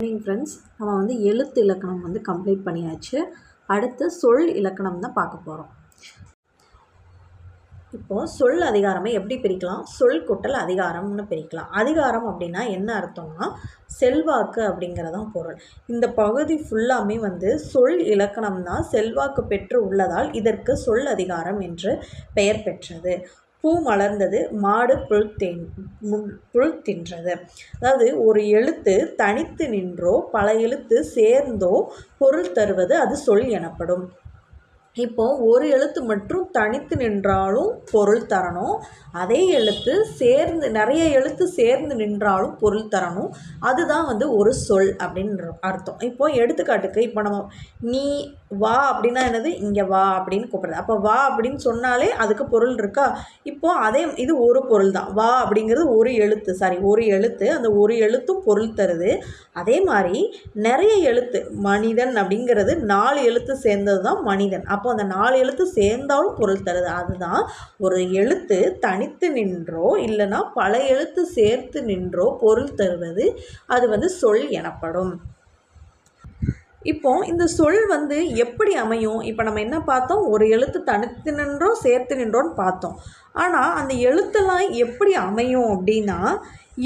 Morning friends, நம்ம எழுத்து இலக்கணம் கம்ப்ளீட் பண்ணியாச்சு. அடுத்து சொல் இலக்கணம் தான் பார்க்க போகிறோம். இப்போது சொல் அதிகாரமை எப்படி பிரிக்கலாம்? சொல் கூட்டல் அதிகாரம்னு பிரிக்கலாம். அதிகாரம் அப்படின்னா என்ன அர்த்தம்னா செல்வாக்கு அப்படிங்கிறதான் பொருள். இந்த பகுதி ஃபுல்லாமே சொல் இலக்கணம் தான் செல்வாக்கு பெற்று உள்ளதால் இதற்கு சொல் அதிகாரம் என்று பெயர் பெற்றது. பூ மலர்ந்தது, மாடு புல் தின்றது. அதாவது ஒரு எழுத்து தனித்து நின்றோ பல எழுத்து சேர்ந்தோ பொருள் தருவது அது சொல் எனப்படும். இப்போது ஒரு எழுத்து மட்டும் தனித்து நின்றாலும் பொருள் தரணும், அதே எழுத்து சேர்ந்து நிறைய எழுத்து சேர்ந்து நின்றாலும் பொருள் தரணும். அதுதான் ஒரு சொல் அப்படின்ற அர்த்தம். இப்போது எடுத்துக்காட்டுக்கு இப்போ நம்ம நீ வா அப்படின்னா என்னது? இங்கே வா அப்படின்னு கூப்பிடுறது. அப்போ வா அப்படின்னு சொன்னாலே அதுக்கு பொருள் இருக்கா? இப்போது இது ஒரு பொருள் தான். வா அப்படிங்கிறது ஒரு எழுத்து, அந்த ஒரு எழுத்தும் பொருள் தருது. அதே மாதிரி நிறைய எழுத்து, மனிதன் அப்படிங்கிறது 4 எழுத்து சேர்ந்தது தான் மனிதன். அப்போ அந்த 4 எழுத்து சேர்ந்தாலும் பொருள் தருது. அதுதான் ஒரு எழுத்து தனித்து நின்றோ இல்லைன்னா பல எழுத்து சேர்த்து நின்றோ பொருள் தருவது அது சொல் எனப்படும். இப்போ இந்த சொல் எப்படி அமையும்? இப்போ நம்ம என்ன பார்த்தோம்? ஒரு எழுத்து தனித்து நின்றோ சேர்த்து நின்றோன்னு பார்த்தோம். ஆனால் அந்த எழுத்தெல்லாம் எப்படி அமையும் அப்படின்னா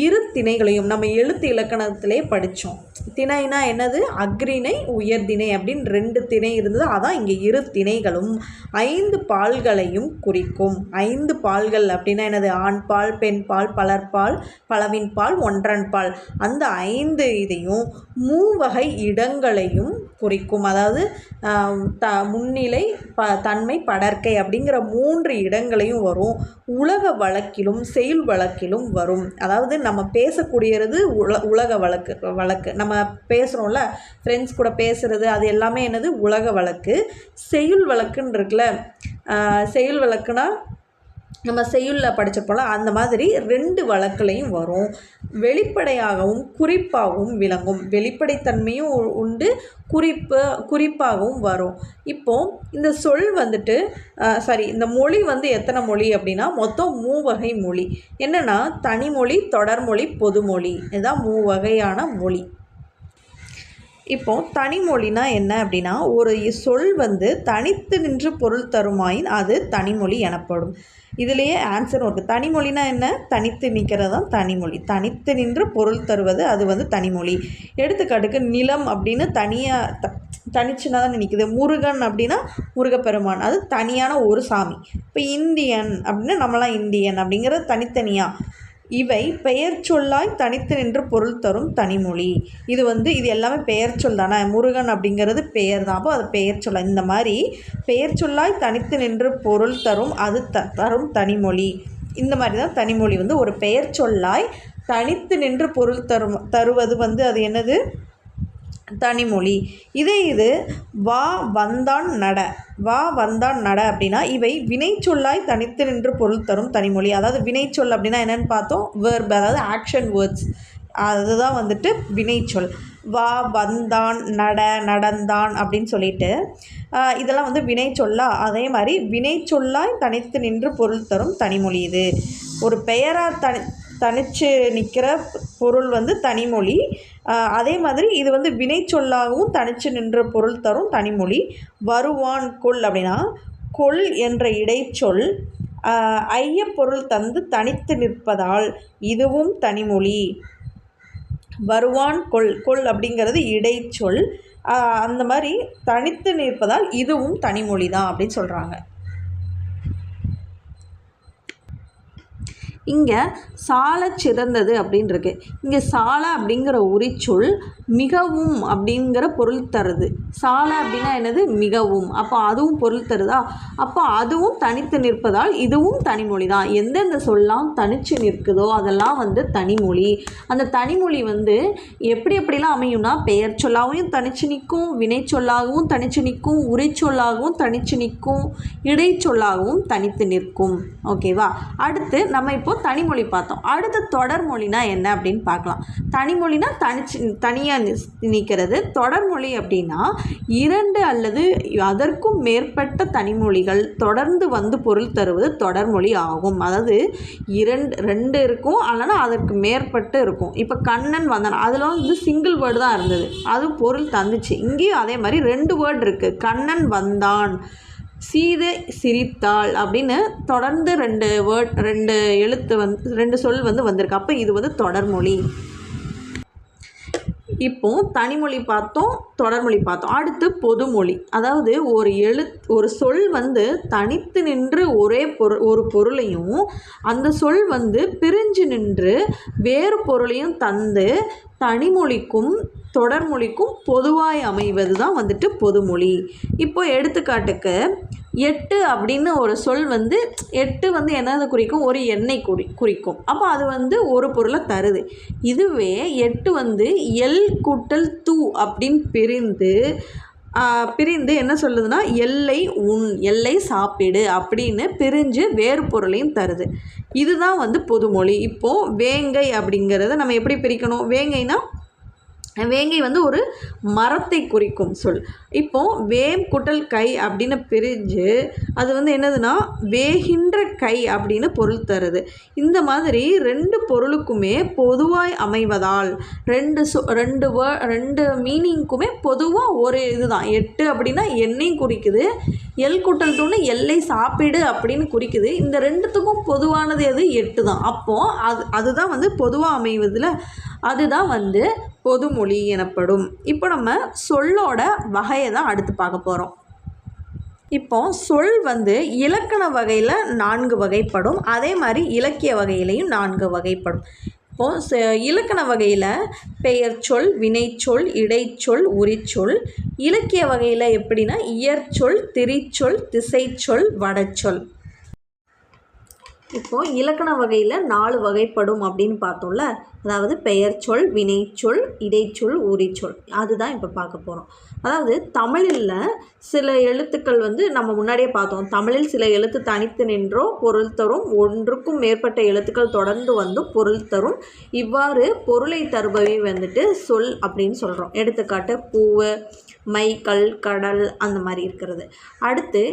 இரு திணைகளையும் நம்ம எழுத்து இலக்கணத்திலே படித்தோம். திணைனா என்னது? அக்ரிணை உயர்திணை அப்படின்னு 2 திணை இருந்தது. அதான் இங்கே இரு திணைகளும் 5 பால்களையும் குறிக்கும். 5 பால்கள் அப்படின்னா என்னது? ஆண்பால், பெண்பால், பலர்பால், பலவின்பால், ஒன்றன்பால். அந்த 5 இதையும் மூவகை இடங்களையும் குறிக்கும். அதாவது முன்னிலை, தன்மை, படர்க்கை அப்படிங்கிற 3 இடங்களையும் வரும். உலக வழக்கிலும் செய்யுள் வழக்கிலும் வரும். அதாவது நம்ம பேசக்கூடியது உலக வழக்கு நம்ம பேசுகிறோம்ல, ஃப்ரெண்ட்ஸ் கூட பேசுகிறது, அது எல்லாமே என்னது? உலக வழக்கு. செய்யுள் வழக்குன்னு இருக்குல்ல, செய்யுள் வழக்குனா நம்ம செய்யுளில் படித்தப்போல அந்த மாதிரி 2 வழக்குலையும் வரும். வெளிப்படையாகவும் குறிப்பாகவும் விளங்கும். வெளிப்படைத்தன்மையும் உண்டு, குறிப்பாகவும் வரும். இப்போது இந்த சொல் இந்த மொழி எத்தனை மொழி அப்படின்னா மொத்தம் 3 வகை மொழி. என்னென்னா தனிமொழி, தொடர்மொழி, பொதுமொழி. இதுதான் 3 வகையான மொழி. இப்போது தனிமொழினா என்ன அப்படின்னா ஒரு சொல் தனித்து நின்று பொருள் தருமாயின் அது தனிமொழி எனப்படும். இதுலேயே ஆன்சர் இருக்குது. தனிமொழினா என்ன? தனித்து நிற்கிறது தான் தனிமொழி. தனித்து நின்று பொருள் தருவது அது தனிமொழி. எடுத்துக்காட்டுக்கு நிலம் அப்படின்னு தனிச்சுனா தான் நிற்குது. முருகன் அப்படின்னா முருகப்பெருமான், அது தனியான ஒரு சாமி. இப்போ இந்தியன் அப்படின்னா நம்மளாம் இந்தியன் அப்படிங்கிறது தனித்தனியாக. இவை பெயர் சொல்லாய் தனித்து நின்று பொருள் தரும் தனிமொழி. இது எல்லாமே பெயர் சொல் தானே. முருகன் அப்படிங்கிறது பெயர் தான், அப்போ அது பெயர் சொல்ல. இந்த மாதிரி பெயர் சொல்லாய் தனித்து நின்று பொருள் தரும் அது தரும் தனிமொழி. இந்த மாதிரி தான் தனிமொழி ஒரு பெயர் சொல்லாய் தனித்து நின்று பொருள் தருவது அது என்னது? தனிமொழி. இது வா வந்தான் நட அப்படின்னா இவை வினை சொல்லாய் தனித்து நின்று பொருள் தரும் தனிமொழி. அதாவது வினை சொல் அப்படின்னா என்னென்னு பார்த்தோம்? வேர்ப், அதாவது ஆக்ஷன் வேர்ட்ஸ். அதுதான் வினைச்சொல். வா, வந்தான், நடந்தான் அப்படின்னு சொல்லிட்டு இதெல்லாம் வினை சொல்லா. அதே மாதிரி வினை சொல்லாய் தனித்து நின்று பொருள் தரும் தனிமொழி. இது ஒரு பெயராக தனித்து நிற்கிற பொருள் தனிமொழி. அதே மாதிரி இது வினை சொல்லாகவும் தனித்து நின்ற பொருள் தரும் தனிமொழி. வருவான் கொல் அப்படின்னா கொல் என்ற இடைச்சொல் ஐயப்பொருள் தந்து தனித்து நிற்பதால் இதுவும் தனிமொழி. வருவான் கொல் அப்படிங்கிறது இடைச்சொல், அந்த மாதிரி தனித்து நிற்பதால் இதுவும் தனிமொழி தான் அப்படின்னு சொல்கிறாங்க. இங்கே சால சிறந்தது அப்படின்னு இருக்கு. இங்கே சால அப்படிங்கிற உரிச்சொல் மிகவும் அப்படிங்கிற பொருள் தருது. சால அப்படின்னா என்னது? மிகவும். அப்போ அதுவும் பொருள் தருதா? அப்போ அதுவும் தனித்து நிற்பதால் இதுவும் தனிமொழி தான். எந்தெந்த சொல்லாம் தனித்து நிற்குதோ அதெல்லாம் தனிமொழி. அந்த தனிமொழி எப்படிலாம் அமையும்னா பெயர் சொல்லாகவும் தனித்து நிற்கும், வினை சொல்லாகவும் தனித்து நிற்கும், உரிச்சொல்லாகவும் தனித்து நிற்கும், இடைச்சொல்லாகவும் தனித்து நிற்கும். ஓகேவா? அடுத்து நம்ம இப்போ தனிமொழி பார்த்தோம். அடுத்து தொடர்மொழினா என்ன அப்படின்னு பார்க்கலாம். தனிமொழினா தனியாக நிற்கிறது. தொடர்மொழி அப்படின்னா 2 அல்லது அதற்கும் மேற்பட்ட தனிமொழிகள் தொடர்ந்து வந்து பொருள் தருவது தொடர்மொழி ஆகும். அதாவது 2 இருக்கும், அல்லனா அதற்கு மேற்பட்டு இருக்கும். இப்போ கண்ணன் வந்தான், அதில் வந்து சிங்கிள் வேர்டு தான் இருந்தது, அது பொருள் தந்துச்சு. இங்கேயும் அதே மாதிரி 2 வேர்டு இருக்குது. கண்ணன் வந்தான், சீதை சிரித்தாள் அப்படின்னு தொடர்ந்து 2 எழுத்து வந்து 2 சொல் வந்து வந்திருக்கு. அப்போ இது வந்து தொடர்மொழி. இப்போ தனிமொழி பார்த்தோம், தொடர்மொழி பார்த்தோம். அடுத்து பொதுமொழி. அதாவது ஒரு சொல் வந்து தனித்து நின்று ஒரு பொருளையும் அந்த சொல் வந்து பிரிஞ்சு நின்று வேறு பொருளையும் தந்து தனிமொழிக்கும் தொடர்மொழிக்கும் பொதுவாய் அமைவது தான் வந்துட்டு பொதுமொழி. இப்போ எடுத்துக்காட்டுக்கு 8 அப்படின்னு ஒரு சொல் வந்து 8 வந்து என்னது குறிக்கும்? ஒரு எண்ணை குறிக்கும். அப்போ அது வந்து ஒரு பொருளை தருது. இதுவே 8 வந்து எல் கூட்டல் தூ அப்படின்னு பிரிந்து என்ன சொல்லுதுன்னா எல்லை உண், எல்லை சாப்பிடு அப்படின்னு பிரிஞ்சு வேறு பொருளையும் தருது. இதுதான் வந்து பொதுமொழி. இப்போது வேங்கை அப்படிங்கிறத நம்ம எப்படி பிரிக்கணும்? வேங்கை வந்து ஒரு மரத்தை குறிக்கும் சொல். இப்போது வேம் குட்டல் கை அப்படின்னு பிரிஞ்சு அது வந்து என்னதுன்னா வேகின்ற கை அப்படின்னு பொருள் தருது. இந்த மாதிரி 2 பொருளுக்குமே பொதுவாய் அமைவதால் 2 மீனிங்க்குமே பொதுவாக ஒரு இதுதான். 8 அப்படின்னா எண்ணெய் குறிக்குது, எல் குட்டல் தூணு எல்லை சாப்பிடு அப்படின்னு குறிக்குது. இந்த 2த்துக்கும் பொதுவானது எது? 8 தான். அப்போது அதுதான் வந்து பொதுவாக அமைவதில் அதுதான் வந்து பொதுமொழி எனப்படும். இப்போ நம்ம சொல்லோட வகையை தான் அடுத்து பார்க்க போகிறோம். இப்போ சொல் வந்து இலக்கண வகையில் 4 வகைப்படும், அதே மாதிரி இலக்கிய வகையிலையும் 4 வகைப்படும். இப்போது இலக்கண வகையில் பெயர்ச்சொல், வினைச்சொல், இடைச்சொல், உரிச்சொல். இலக்கிய வகையில் எப்படின்னா இயற்சொல், திரிச்சொல், திசைச்சொல், வடச்சொல். இப்போது இலக்கண வகையில் 4 வகைப்படும் அப்படின்னு பார்த்தோம்ல. அதாவது பெயர்ச்சொல், வினைச்சொல், இடைச்சொல், உரிச்சொல். அதுதான் இப்போ பார்க்க போகிறோம். அதாவது தமிழில் சில எழுத்துக்கள் வந்து நம்ம முன்னாடியே பார்த்தோம். தமிழில் சில எழுத்து தனித்து நின்றோ பொருள் தரும், ஒன்றுக்கும் மேற்பட்ட எழுத்துக்கள் தொடர்ந்து வந்து பொருள் தரும். இவ்வாறு பொருளை தருபவை வந்துட்டு சொல் அப்படின்னு சொல்கிறோம். எடுத்துக்காட்டு பூவு, மைக்கல், கடல் அந்த மாதிரி இருக்கிறது. அடுத்து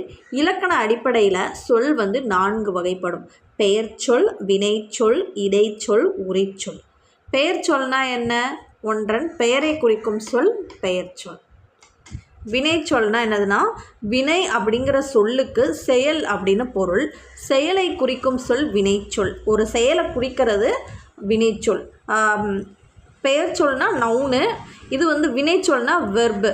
இலக்கண அடிப்படையில் சொல் வந்து 4 வகைப்படும். பெயர்ச்சொல், வினைச்சொல், இடைச்சொல், உரிச்சொல். பெயர்ச்சொல்னா என்ன? ஒன்றன் பெயரை குறிக்கும் சொல் பெயர்ச்சொல். வினைச்சொல்னா என்னதுன்னா வினை அப்படிங்கிற சொல்லுக்கு செயல் அப்படின்னு பொருள். செயலை குறிக்கும் சொல் வினைச்சொல். ஒரு செயலை குறிக்கிறது வினைச்சொல். பெயர்ச்சொல்னா நவுனு, இது வந்து வினைச்சொல்னா வெர்பு.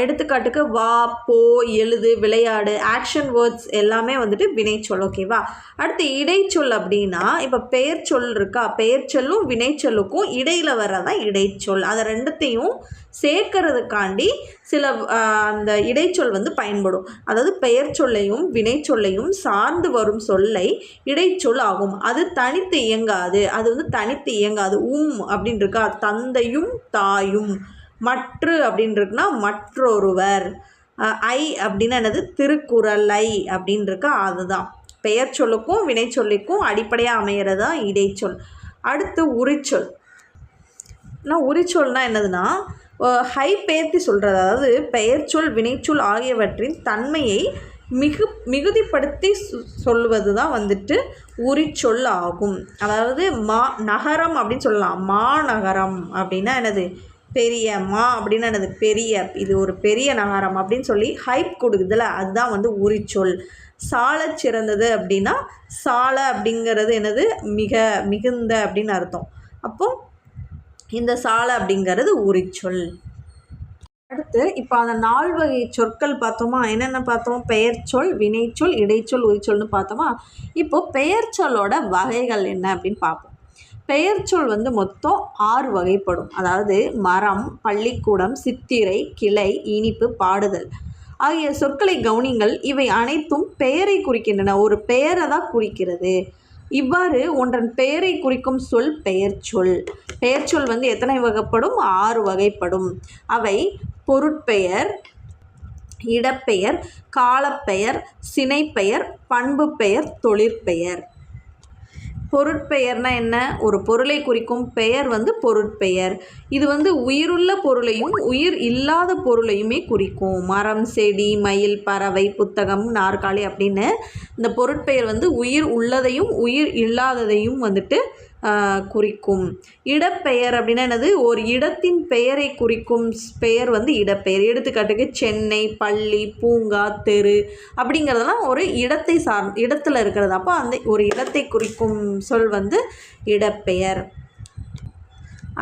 எடுத்துக்காட்டுக்கு வா, போ, எழுது, விளையாடு, ஆக்ஷன் வேர்ட்ஸ் எல்லாமே வந்துட்டு வினைச்சொல். ஓகேவா? அடுத்து இடைச்சொல் அப்படின்னா இப்போ பெயர்ச்சொல் இருக்கா, பெயர்ச்சொல்லும் வினைச்சொல்லுக்கும் இடையில் வர்றதான் இடைச்சொல். அதை 2த்தையும் சேர்க்கறதுக்காண்டி சில அந்த இடைச்சொல் வந்து பயன்படும். அதாவது பெயர்ச்சொல்லையும் வினைச்சொல்லையும் சார்ந்து வரும் சொல்லை இடைச்சொல் ஆகும். அது தனித்து இயங்காது. அது வந்து தனித்து இயங்காது. அப்படின்னு இருக்கா, தந்தையும் தாயும். மற்று அப்படின்னு இருக்குன்னா மற்றொருவர். ஐ அப்படின்னா என்னது? திருக்குறளை அப்படின்னு இருக்கா, அதுதான் பெயர் சொல்லுக்கும் வினைச்சொல்லுக்கும் அடிப்படையாக அமைகிறது தான் இடைச்சொல். அடுத்து உரிச்சொல். உரிச்சொல்னால் என்னதுன்னா ஹைபேர்த்தி சொல்கிறது. அதாவது பெயர்ச்சொல் வினைச்சொல் ஆகியவற்றின் தன்மையை மிகுதிப்படுத்தி சொல்லுவது தான் வந்துட்டு உரிச்சொல் ஆகும். அதாவது நகரம் அப்படின்னு சொல்லலாம். மாநகரம் அப்படின்னா என்னது? பெரிய. அப்படின்னா என்னது? பெரிய. இது ஒரு பெரிய நகரம் அப்படின்னு சொல்லி ஹைப் கொடுக்குதுல, அதுதான் வந்து உரிச்சொல். சால சிறந்தது அப்படின்னா சால அப்படிங்கிறது என்னது? மிகுந்த அப்படின்னு அர்த்தம். அப்போது இந்த சால அப்படிங்கிறது உரிச்சொல். அடுத்து இப்போ அந்த 4 வகை சொற்கள் பார்த்தோமா? என்னென்ன பார்த்தோம்? பெயர்ச்சொல், வினைச்சொல், இடைச்சொல், உரிச்சொல்னு பார்த்தோமா? இப்போது பெயர்ச்சொல்லோட வகைகள் என்ன அப்படின்னு பார்ப்போம். பெயர்ச்சொல் வந்து மொத்தம் 6 வகைப்படும். அதாவது மரம், பள்ளிக்கூடம், சித்திரை, கிளை, இனிப்பு, பாடுதல் ஆகிய சொற்களை கவனிங்கள். இவை அனைத்தும் பெயரை குறிக்கின்றன. ஒரு பெயரை தான் குறிக்கிறது. இவ்வாறு ஒன்றன் பெயரை குறிக்கும் சொல் பெயர்ச்சொல். பெயர்ச்சொல் வந்து எத்தனை வகைப்படும்? 6 வகைப்படும். அவை பொருட்பெயர், இடப்பெயர், காலப்பெயர், சினைப்பெயர், பண்பு பெயர், தொழிற்பெயர். பொருட்பெயர்னா என்ன? ஒரு பொருளை குறிக்கும் பெயர் வந்து பொருட்பெயர். இது வந்து உயிருள்ள பொருளையும் உயிர் இல்லாத பொருளையுமே குறிக்கும். மரம், செடி, மயில், பறவை, புத்தகம், நாற்காலி அப்படின்னு இந்த பொருட்பெயர் வந்து உயிர் உள்ளதையும் உயிர் இல்லாததையும் வந்துட்டு குறிக்கும். இடப்பெயர் அப்படின்னா என்னது? ஒரு இடத்தின் பெயரை குறிக்கும் பெயர் வந்து இடப்பெயர். எடுத்துக்காட்டுக்கு சென்னை, பள்ளி, பூங்கா, தெரு அப்படிங்கிறதெல்லாம் ஒரு இடத்தை இடத்துல இருக்கிறது. அப்போ அந்த ஒரு இடத்தை குறிக்கும் சொல் வந்து இடப்பெயர்.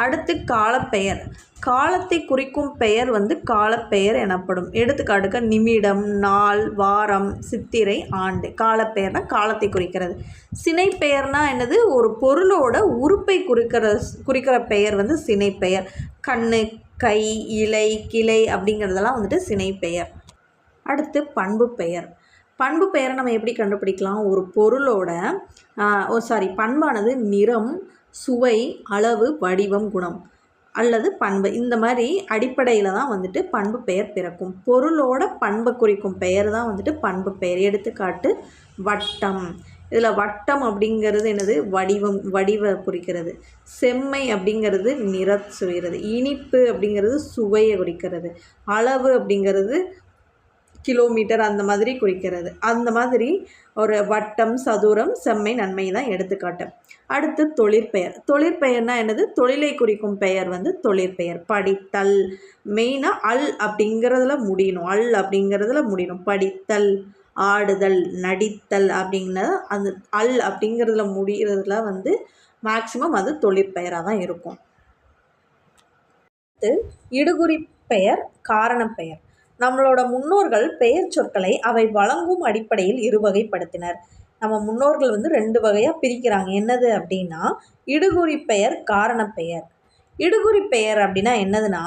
அடுத்து காலப்பெயர். காலத்தை குறிக்கும் பெயர் வந்து காலப்பெயர் எனப்படும். எடுத்துக்காட்டுக்கு நிமிடம், நாள், வாரம், சித்திரை, ஆண்டு. காலப்பெயர்னா காலத்தை குறிக்கிறது. சினைப்பெயர்னா என்னது? ஒரு பொருளோட உறுப்பை குறிக்கிற பெயர் வந்து சினைப்பெயர். கண்ணு, கை, இலை, கிளை அப்படிங்கிறதெல்லாம் வந்துட்டு சினைப்பெயர். அடுத்து பண்பு பெயர். பண்பு பெயரை நம்ம எப்படி கண்டுபிடிக்கலாம்? ஒரு பொருளோட பண்பானது நிறம், சுவை, அளவு, வடிவம், குணம் அல்லது பண்பு இந்த மாதிரி அடிப்படையில் தான் வந்துட்டு பண்பு பெயர் பிறக்கும். பொருளோட பண்பை குறிக்கும் பெயர் தான் வந்துட்டு பண்பு பெயர். எடுத்துக்காட்டு வட்டம். இதில் வட்டம் அப்படிங்கிறது என்னது? வடிவ குறிக்கிறது. செம்மை அப்படிங்கிறது சுவைகிறது. இனிப்பு அப்படிங்கிறது சுவையை குறிக்கிறது. அளவு அப்படிங்கிறது கிலோமீட்டர் அந்த மாதிரி குறிக்கிறது. அந்த மாதிரி ஒரு வட்டம், சதுரம், செம்மை, நன்மை தான் எடுத்துக்காட்டு. அடுத்து தொழிற்பெயர். தொழிற்பெயர்னா என்னது? தொழிலை குறிக்கும் பெயர் வந்து தொழிற்பெயர். படித்தல். மெயினாக அல் அப்படிங்கிறதுல முடியணும். படித்தல், ஆடுதல், நடித்தல் அப்படிங்கிற அந்த அல் அப்படிங்கிறதுல முடிகிறதுல வந்து மேக்சிமம் அது தொழிற்பெயராக தான் இருக்கும். அடுத்து இடுகுறி பெயர், காரணப்பெயர். நம்மளோட முன்னோர்கள் பெயர் சொற்களை அவை வழங்கும் அடிப்படையில் இருவகைப்படுத்தினர். நம்ம முன்னோர்கள் வந்து 2 வகையாக பிரிக்கிறாங்க. என்னது அப்படின்னா இடுகுறி பெயர், காரணப்பெயர். இடுகுறி பெயர் அப்படின்னா என்னதுன்னா,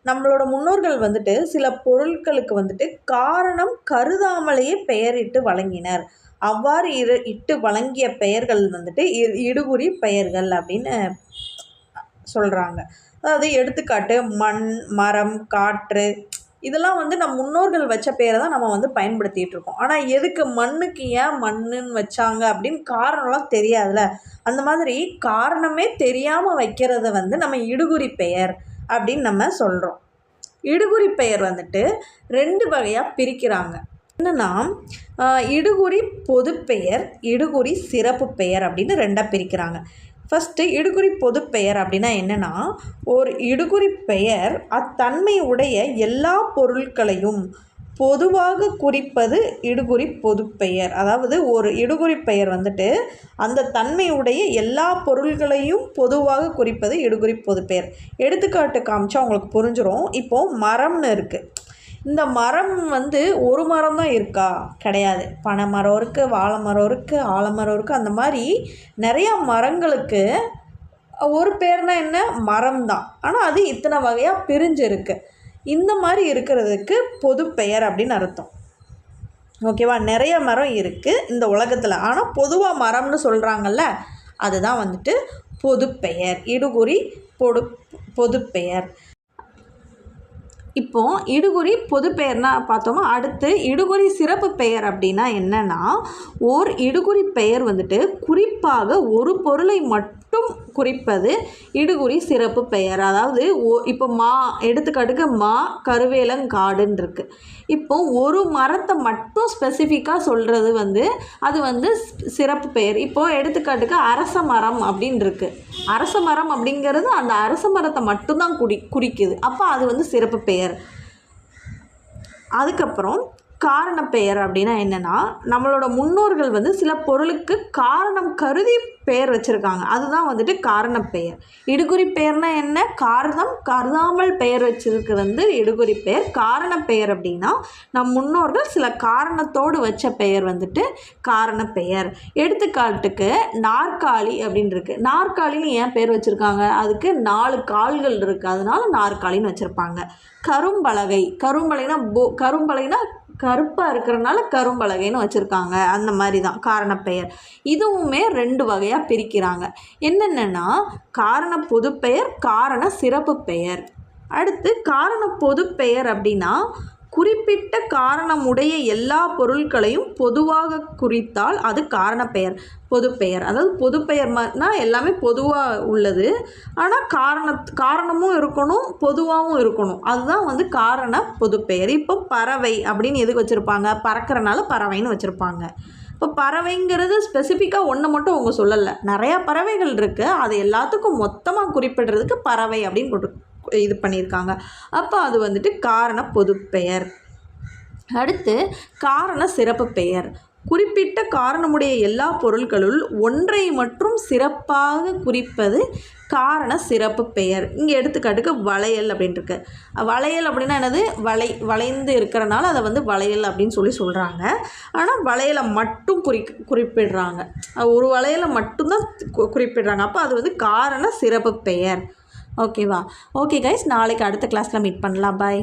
நம்மளோட முன்னோர்கள் வந்துட்டு சில பொருட்களுக்கு வந்துட்டு காரணம் கருதாமலேயே பெயரிட்டு வழங்கினர். அவ்வாறு இட்டு வழங்கிய பெயர்கள் வந்துட்டு இடுகுறி பெயர்கள் அப்படின்னு சொல்கிறாங்க. அதாவது எடுத்துக்காட்டு மண், மரம், காற்று இதெல்லாம் வந்து நம்ம முன்னோர்கள் வச்ச பேரை தான் நம்ம வந்து பயன்படுத்திகிட்டு இருக்கோம். ஆனால் எதுக்கு மண்ணுக்கு ஏன் மண்ணுன்னு வச்சாங்க அப்படின்னு காரணம்லாம் தெரியாதுல்ல. அந்த மாதிரி காரணமே தெரியாமல் வைக்கிறத வந்து நம்ம இடுகுறி பெயர் அப்படின்னு நம்ம சொல்கிறோம். இடுகுறி பெயர் வந்துட்டு 2 வகையாக பிரிக்கிறாங்க. என்னென்னா இடுகுறி பொதுப்பெயர், இடுகுறி சிறப்பு பெயர் அப்படின்னு 2ஆக பிரிக்கிறாங்க. ஃபஸ்ட்டு இடுகுறி பொதுப்பெயர் அப்படின்னா என்னென்னா, ஒரு இடுகுறி பெயர் அத்தன்மை உடைய எல்லா பொருட்களையும் பொதுவாக குறிப்பது இடுகுறி பொதுப்பெயர். அதாவது ஒரு இடுகுறி பெயர் வந்துட்டு அந்த தன்மையுடைய எல்லா பொருள்களையும் பொதுவாக குறிப்பது இடுகுறி பொதுப்பெயர். எடுத்துக்காட்டு காமிச்சா உங்களுக்கு புரிஞ்சிடும். இப்போது மரம்னு இருக்குது. இந்த மரம் வந்து ஒரு மரம் தான் இருக்கா? கிடையாது. பனை மரம் இருக்குது, வாழை மரம் இருக்குது, ஆலமரம் இருக்குது. அந்த மாதிரி நிறையா மரங்களுக்கு ஒரு பேர்னா என்ன? மரம் தான். ஆனால் அது இத்தனை வகையாக பிரிஞ்சு இருக்குது. இந்த மாதிரி இருக்கிறதுக்கு பொது பெயர் அப்படின்னு அர்த்தம். ஓகேவா? நிறைய மரம் இருக்குது இந்த உலகத்தில். ஆனால் பொதுவாக மரம்னு சொல்கிறாங்கல்ல, அதுதான் வந்துட்டு பொதுப்பெயர், இடுகுறி பொதுப்பெயர். இப்போது இடுகுறி பொதுப்பெயர்னா பார்த்தோமா. அடுத்து இடுகுறி சிறப்பு பெயர் அப்படின்னா என்னென்னா, ஓர் இடுகுறி பெயர் வந்துட்டு குறிப்பாக ஒரு பொருளை மட்டும் குறிப்பது இடுகுறி சிறப்பு பெயர். அதாவது இப்போ எடுத்துக்காட்டுக்கு கருவேலங்காடுன்னு இருக்குது. இப்போது ஒரு மரத்தை மட்டும் ஸ்பெசிஃபிக்காக சொல்கிறது வந்து அது வந்து சிறப்பு பெயர். இப்போது எடுத்துக்காட்டுக்கு அரச மரம் அப்படின்னு இருக்குது. அரச மரம் அப்படிங்கிறது அந்த அரச மரத்தை மட்டும்தான் குறிக்குது. அப்போ அது வந்து சிறப்பு பெயர். அதுக்கப்புறம் காரணப்பெயர் அப்படின்னா என்னென்னா, நம்மளோட முன்னோர்கள் வந்து சில பொருளுக்கு காரணம் கருதி பெயர் வச்சுருக்காங்க. அதுதான் வந்துட்டு காரணப்பெயர். இடுகுறி பெயர்னா என்ன? காரணம் கருதாமல் பெயர் வச்சதுக்கு வந்து இடுகுறி பெயர். காரணப்பெயர் அப்படின்னா நம் முன்னோர்கள் சில காரணத்தோடு வச்ச பெயர் வந்துட்டு காரணப்பெயர். எடுத்துக்காட்டுக்கு நாற்காலி அப்படின்னு இருக்குது. நாற்காலின்னு ஏன் பேர் வச்சுருக்காங்க? அதுக்கு 4 கால்கள் இருக்குது, அதனால நாற்காலின்னு வச்சுருப்பாங்க. கரும்பலகைனா கருப்பாக இருக்கிறனால கரும்பலகைன்னு வச்சுருக்காங்க. அந்த மாதிரி தான் காரணப்பெயர். இதுவுமே 2 வகையாக பிரிக்கிறாங்க. என்னென்னா காரண பொதுப்பெயர், காரண சிறப்பு பெயர். அடுத்து காரண பொதுப்பெயர் அப்படின்னா குறிப்பிட்ட காரணமுடைய எல்லா பொருட்களையும் பொதுவாக குறித்தால் அது காரணப்பெயர். பொதுப்பெயர், அதாவது பொதுப்பெயர்னா எல்லாமே பொதுவாக உள்ளது, ஆனால் காரணமும் இருக்கணும், பொதுவாகவும் இருக்கணும். அதுதான் வந்து காரண பொதுப்பெயர். இப்போ பறவை அப்படின்னு எதுக்கு வச்சுருப்பாங்க? பறக்கிறனால பறவைன்னு வச்சுருப்பாங்க. இப்போ பறவைங்கிறது ஸ்பெசிஃபிக்காக ஒன்று மட்டும் அவங்க சொல்லலை, நிறையா பறவைகள் இருக்குது, அது எல்லாத்துக்கும் மொத்தமாக குறிப்பிடுறதுக்கு பறவை அப்படின்னு இது பண்ணியிருக்காங்க. அப்போ அது வந்துட்டு காரண பொதுப்பெயர். அடுத்து காரண சிறப்பு பெயர். குறிப்பிட்ட காரணமுடைய எல்லா பொருட்களுள் ஒன்றை மட்டும் சிறப்பாக குறிப்பது காரண சிறப்பு பெயர். இங்கே எடுத்துக்காட்டுக்கு வளையல் அப்படின்ட்டு இருக்கு. வளையல் அப்படின்னா என்னது? வளைந்து இருக்கிறனால அதை வந்து வளையல் அப்படின்னு சொல்கிறாங்க. ஆனால் வளையலை மட்டும் குறிப்பிடுறாங்க, ஒரு வளையலை மட்டும்தான் குறிப்பிடுறாங்க. அப்போ அது வந்து காரண சிறப்பு பெயர். ஓகேவா? ஓகே கைஸ், நாளைக்கு அடுத்த கிளாஸில் மீட் பண்ணலாம். பாய்.